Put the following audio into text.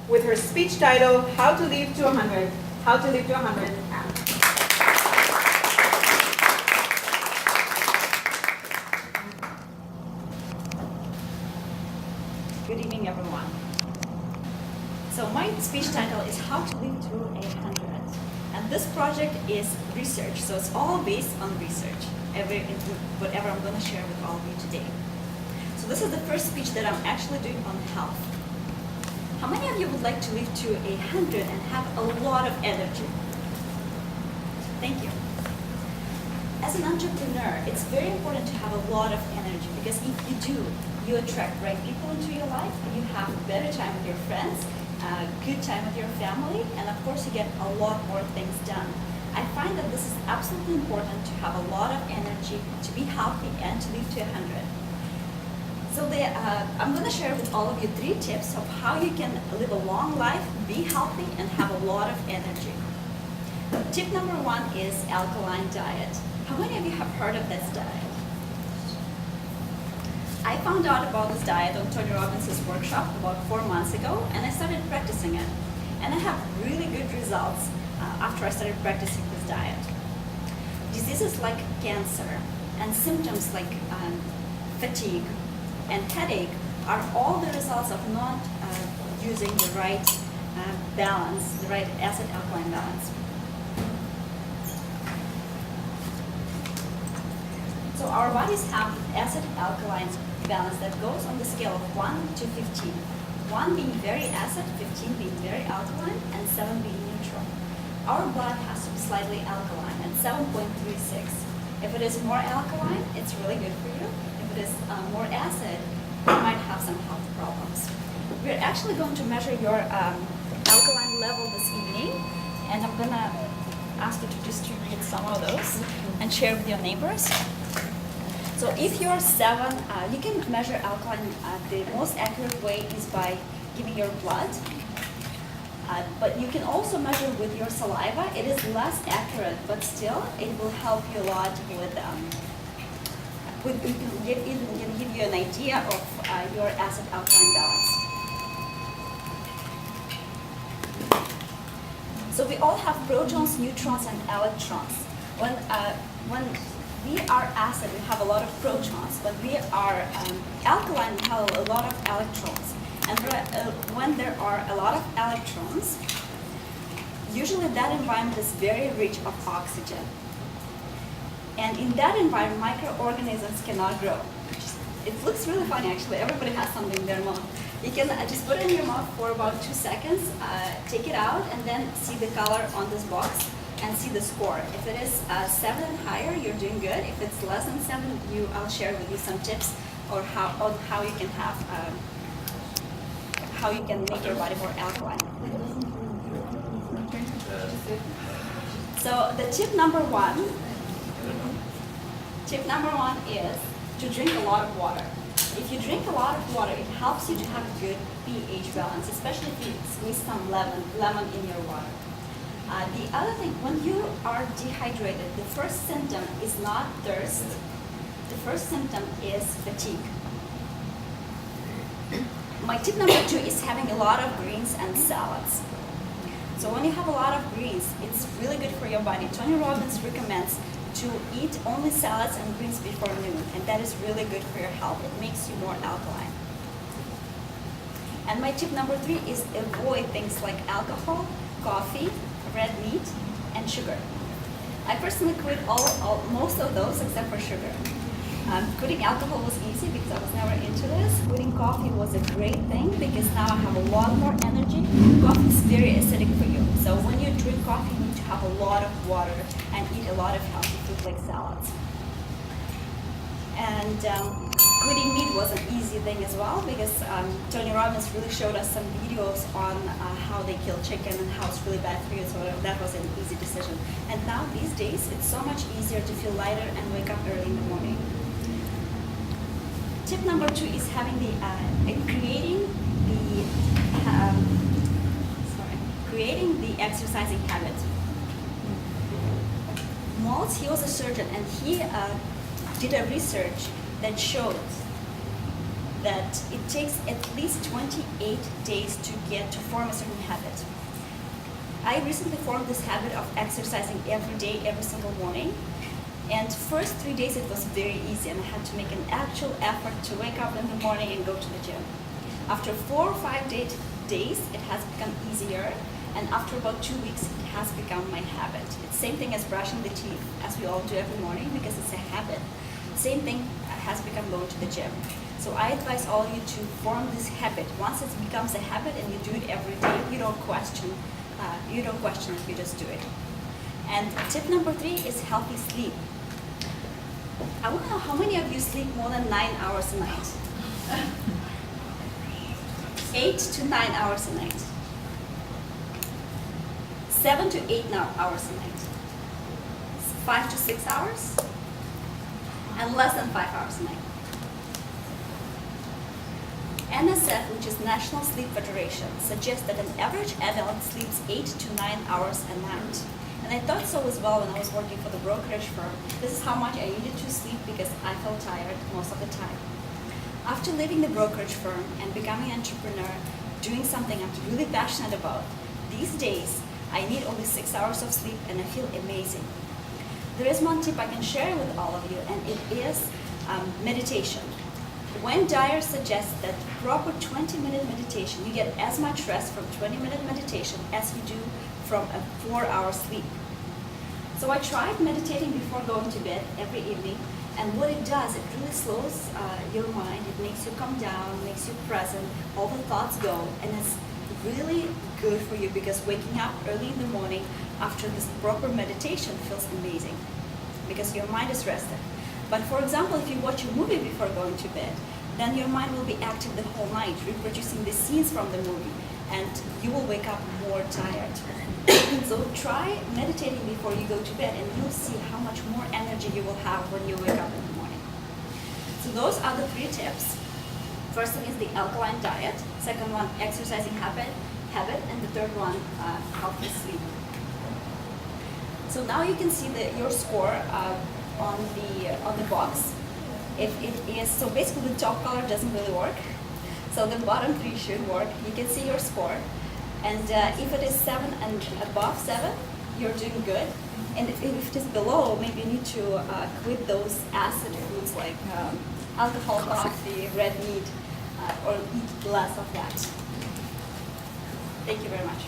with her speech title, How to Live to 100. How to Live to 100. Anne. Good evening, everyone. So my speech title is How to Live to 100. And this project is research, so it's all based on research, whatever I'm going to share with all of you today. So this is the first speech that I'm actually doing on health. How many of you would like to live to 100 and have a lot of energy? Thank you. As an entrepreneur, it's very important to have a lot of energy, because if you do, you attract right people into your life, you have a better time with your friends, a good time with your family, and of course you get a lot more things done. I find that this is absolutely important to have a lot of energy, to be healthy, and to live to 100. So I'm going to share with all of you 3 tips of how you can live a long life, be healthy, and have a lot of energy. Tip number 1 is alkaline diet. How many of you have heard of this diet? I found out about this diet on Tony Robbins' workshop about 4 months ago, and I started practicing it. And I have really good results after I started practicing this diet. Diseases like cancer and symptoms like fatigue and headache are all the results of not using the right balance, the right acid-alkaline balance. So our bodies have acid-alkaline balance that goes on the scale of 1 to 15. 1 being very acid, 15 being very alkaline, and 7 being neutral. Our blood has to be slightly alkaline at 7.36. If it is more alkaline, it's really good for you. If it is more acid, you might have some health problems. We're actually going to measure your alkaline level this evening, and I'm going to ask you to distribute some of those and share with your neighbors. So if you're 7, you can measure alkaline. The most accurate way is by giving your blood. But you can also measure with your saliva. It is less accurate, but still, it will help you a lot with it can give you an idea of your acid-alkaline balance. So we all have protons, neutrons, and electrons. When we are acid, we have a lot of protons. When we are alkaline, we have a lot of electrons. And when there are a lot of electrons, usually that environment is very rich of oxygen. And in that environment, microorganisms cannot grow. It looks really funny, actually. Everybody has something in their mouth. You can just put it in your mouth for about 2 seconds, take it out, and then see the color on this box and see the score. If it is 7 and higher, you're doing good. If it's less than 7, I'll share with you some tips on how you can have how you can make your body more alkaline. So the tip number one is to drink a lot of water. If you drink a lot of water, it helps you to have a good pH balance, especially if you squeeze some lemon in your water. The other thing, when you are dehydrated, the first symptom is not thirst. The first symptom is fatigue. My tip number 2 is having a lot of greens and salads. So when you have a lot of greens, it's really good for your body. Tony Robbins recommends to eat only salads and greens before noon, and that is really good for your health. It makes you more alkaline. And my tip number 3 is avoid things like alcohol, coffee, red meat, and sugar. I personally quit most of those except for sugar. Quitting alcohol was easy because I was never into this. Quitting coffee was a great thing because now I have a lot more energy. Coffee is very acidic for you. So when you drink coffee, you need to have a lot of water and eat a lot of healthy food like salads. And quitting meat was an easy thing as well because Tony Robbins really showed us some videos on how they kill chicken and how it's really bad for you. So that was an easy decision. And now these days, it's so much easier to feel lighter and wake up early in the morning. Tip number 2 is having creating the exercising habit. Maltz, he was a surgeon, and he did a research that showed that it takes at least 28 days to form a certain habit. I recently formed this habit of exercising every day, every single morning. And first 3 days it was very easy, and I had to make an actual effort to wake up in the morning and go to the gym. After 4 or 5 days, it has become easier, and after about 2 weeks, it has become my habit. It's the same thing as brushing the teeth, as we all do every morning, because it's a habit. Same thing has become going to the gym. So I advise all of you to form this habit. Once it becomes a habit and you do it every day, you don't question it, you just do it. And tip number 3 is healthy sleep. I want to know how many of you sleep more than 9 hours a night? 8 to 9 hours a night. 7 to 8 hours a night. 5 to 6 hours. And less than 5 hours a night. NSF, which is National Sleep Federation, suggests that an average adult sleeps 8 to 9 hours a night. And I thought so as well when I was working for the brokerage firm. This is how much I needed to sleep because I felt tired most of the time. After leaving the brokerage firm and becoming an entrepreneur, doing something I'm really passionate about, these days I need only 6 hours of sleep and I feel amazing. There is one tip I can share with all of you, and it is meditation. Wayne Dyer suggests that proper 20-minute meditation, you get as much rest from 20-minute meditation as you do from a 4-hour sleep. So I tried meditating before going to bed every evening, and what it does, it really slows your mind, it makes you calm down, makes you present, all the thoughts go, and it's really good for you because waking up early in the morning after this proper meditation feels amazing because your mind is rested. But for example, if you watch a movie before going to bed, then your mind will be active the whole night, reproducing the scenes from the movie, and you will wake up more tired. So try meditating before you go to bed, and you'll see how much more energy you will have when you wake up in the morning. So those are the 3 tips. First thing is the alkaline diet. Second one, exercising habit, and the third one, healthy sleep. So now you can see your score on the box. If it is, so basically the top color doesn't really work. So the bottom 3 should work. You can see your score. And if it is 7 and above 7, you're doing good. And if it is below, maybe you need to quit those acid foods like alcohol, coffee, red meat, or eat less of that. Thank you very much.